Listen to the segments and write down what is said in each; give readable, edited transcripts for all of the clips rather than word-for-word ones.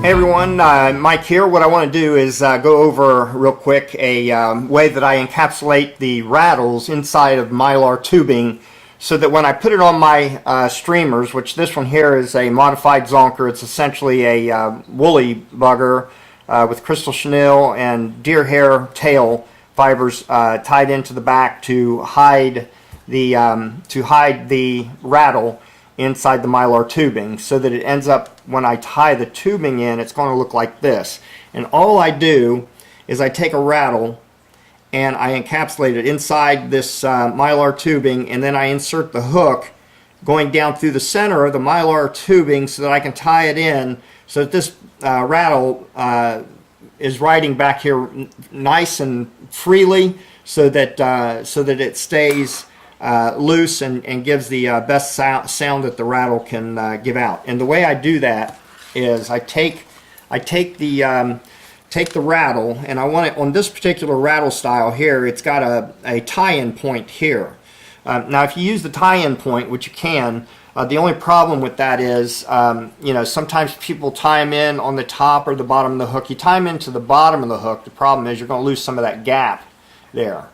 Hey everyone, Mike here. What I want to do is go over real quick a way that I encapsulate the rattles inside of mylar tubing so that when I put it on my streamers, which this one here is a modified Zonker, it's essentially a woolly bugger with crystal chenille and deer hair tail fibers tied into the back to hide the rattle inside the mylar tubing, so that it ends up, when I tie the tubing in, it's going to look like this. And all I do is I take a rattle and I encapsulate it inside this mylar tubing, and then I insert the hook going down through the center of the mylar tubing so that I can tie it in so that this rattle is riding back here nice and freely, so that it stays loose and gives the best sound that the rattle can give out. And the way I do that is I take the rattle, and I want it on this particular rattle style here. It's got a tie-in point here. Now, if you use the tie-in point, which you can, the only problem with that is, sometimes people tie them in on the top or the bottom of the hook. You tie them into the bottom of the hook. The problem is you're going to lose some of that gap there.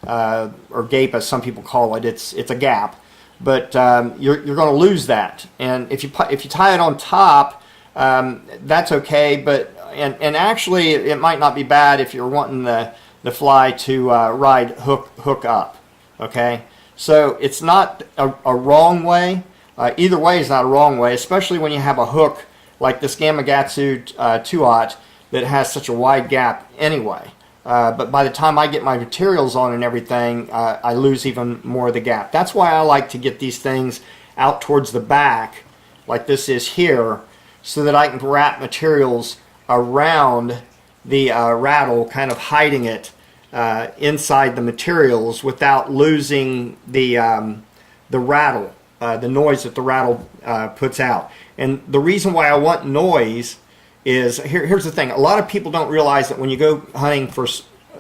Or gape, as some people call it. It's a gap, but you're going to lose that. And if you tie it on top, that's okay. But and actually, it might not be bad if you're wanting the fly to ride hook up. Okay, so it's not a wrong way. Either way is not a wrong way, especially when you have a hook like this Gamakatsu 2/0 that has such a wide gap anyway. But by the time I get my materials on and everything, I lose even more of the gap. That's why I like to get these things out towards the back, like this is here, so that I can wrap materials around the rattle, kind of hiding it inside the materials without losing the rattle, the noise that the rattle puts out. And the reason why I want noise is, here's the thing. A lot of people don't realize that when you go hunting for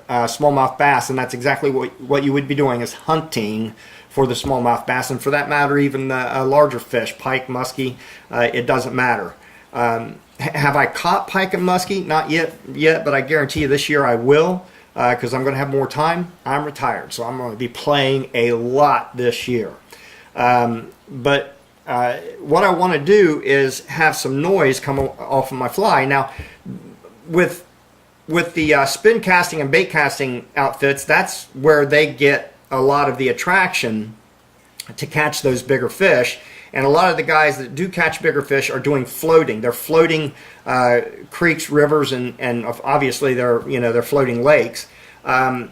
smallmouth bass, and that's exactly what you would be doing, is hunting for the smallmouth bass, and for that matter even the larger fish, pike, muskie, it doesn't matter. Have I caught pike and muskie? Not yet, but I guarantee you this year I will, because I'm going to have more time. I'm retired, so I'm going to be playing a lot this year. But what I want to do is have some noise come off of my fly. Now, with the spin casting and bait casting outfits, that's where they get a lot of the attraction to catch those bigger fish. And a lot of the guys that do catch bigger fish are doing floating. They're floating creeks, rivers, and obviously they're floating lakes. And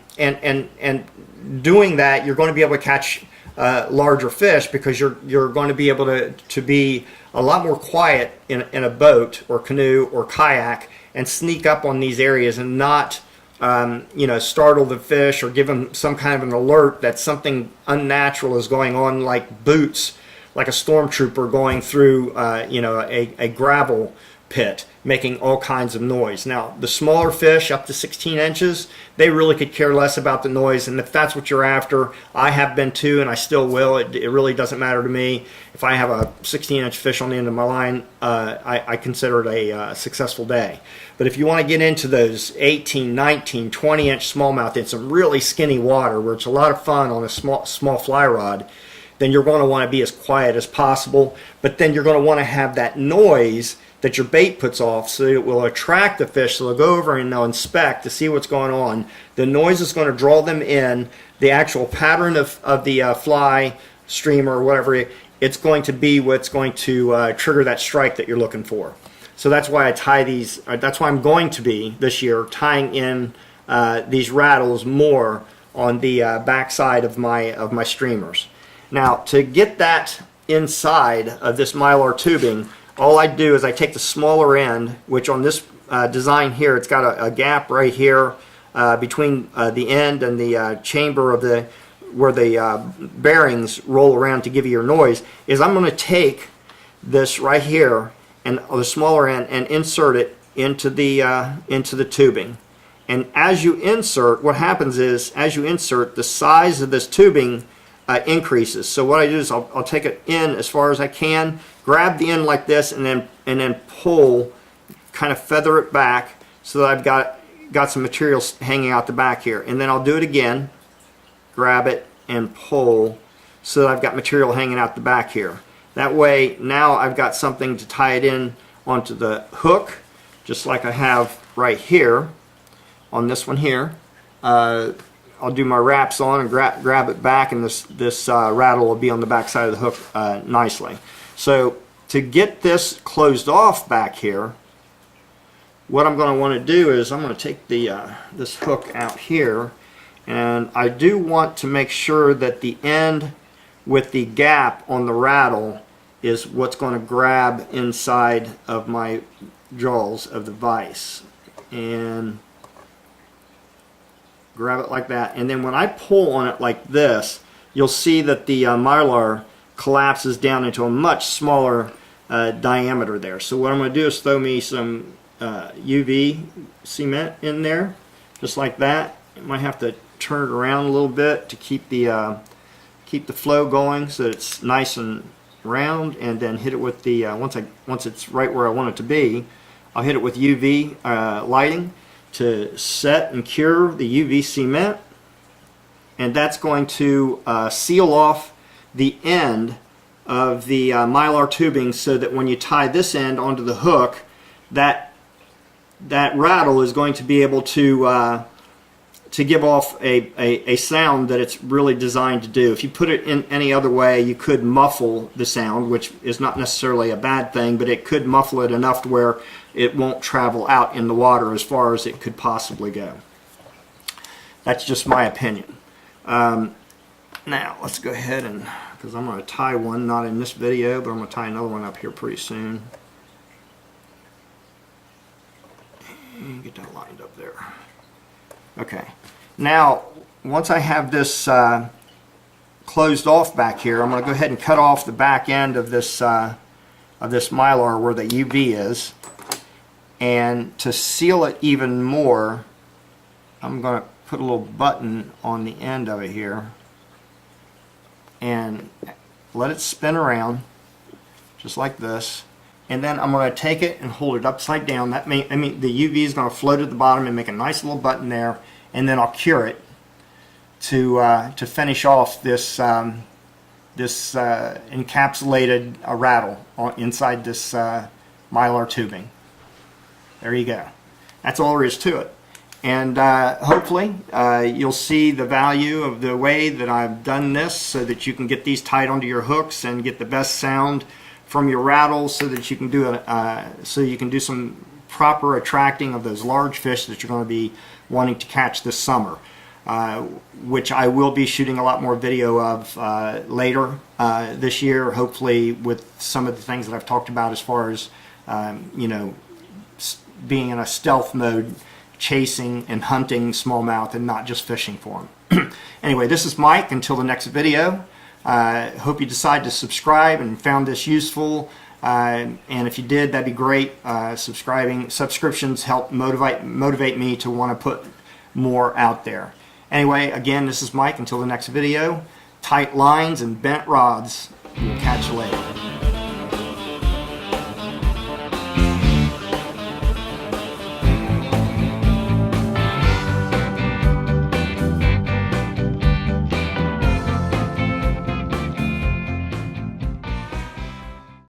doing that, you're going to be able to catch larger fish, because you're going to be able to be a lot more quiet in a boat or canoe or kayak and sneak up on these areas and not startle the fish or give them some kind of an alert that something unnatural is going on, like boots, like a stormtrooper going through a gravel pit making all kinds of noise. Now, the smaller fish up to 16 inches, they really could care less about the noise, and if that's what you're after, I have been too, and I still will. It really doesn't matter to me. If I have a 16-inch fish on the end of my line, I consider it a successful day. But if you want to get into those 18, 19, 20-inch smallmouth in some really skinny water where it's a lot of fun on a small fly rod, then you're going to want to be as quiet as possible, but then you're going to want to have that noise that your bait puts off, so it will attract the fish, so they'll go over and they'll inspect to see what's going on. The noise is going to draw them in. The actual pattern of the fly, streamer, or whatever, it's going to be what's going to trigger that strike that you're looking for. So that's why I tie these, that's why I'm going to be, this year, tying in these rattles more on the back side of my streamers. Now, to get that inside of this mylar tubing, all I do is I take the smaller end, which on this design here, it's got a gap right here between the end and the chamber of where the bearings roll around to give you your noise, is I'm going to take this right here and the smaller end and insert it into the tubing. And as you insert, what happens is, as you insert, the size of this tubing increases. So what I do is I'll take it in as far as I can, grab the end like this, and then pull kind of feather it back so that I've got some material hanging out the back here. And then I'll do it again, grab it and pull so that I've got material hanging out the back here. That way now I've got something to tie it in onto the hook, just like I have right here on this one here. I'll do my wraps on and grab it back, and this rattle will be on the back side of the hook nicely. So to get this closed off back here, what I'm going to want to do is I'm going to take this hook out here, and I do want to make sure that the end with the gap on the rattle is what's going to grab inside of my jaws of the vise, and grab it like that. And then when I pull on it like this, you'll see that the mylar collapses down into a much smaller diameter there. So what I'm going to do is throw me some UV cement in there, just like that. I might have to turn it around a little bit to keep the flow going so that it's nice and round, and then hit it with the once it's right where I want it to be, I'll hit it with UV lighting to set and cure the UV cement, and that's going to seal off the end of the mylar tubing so that when you tie this end onto the hook, that rattle is going to be able to give off a sound that it's really designed to do. If you put it in any other way, you could muffle the sound, which is not necessarily a bad thing, but it could muffle it enough to where it won't travel out in the water as far as it could possibly go. That's just my opinion. Now let's go ahead and, because I'm going to tie one, not in this video, but I'm going to tie another one up here pretty soon. And get that lined up there. Okay, now once I have this closed off back here, I'm going to go ahead and cut off the back end of this mylar where the UV is, and to seal it even more, I'm going to put a little button on the end of it here and let it spin around just like this. And then I'm going to take it and hold it upside down. That the UV is going to float at the bottom and make a nice little button there. And then I'll cure it to finish off this encapsulated rattle inside this mylar tubing. There you go. That's all there is to it. And hopefully you'll see the value of the way that I've done this, so that you can get these tied onto your hooks and get the best sound from your rattles, so that you can do some proper attracting of those large fish that you're going to be wanting to catch this summer, which I will be shooting a lot more video of later this year, hopefully with some of the things that I've talked about as far as being in a stealth mode, chasing and hunting smallmouth and not just fishing for them. Anyway, this is Mike. Until the next video. Hope you decide to subscribe and found this useful, and if you did, that'd be great. Subscriptions help motivate me to want to put more out there. Anyway, again, this is Mike. Until the next video, tight lines and bent rods. We'll catch you later.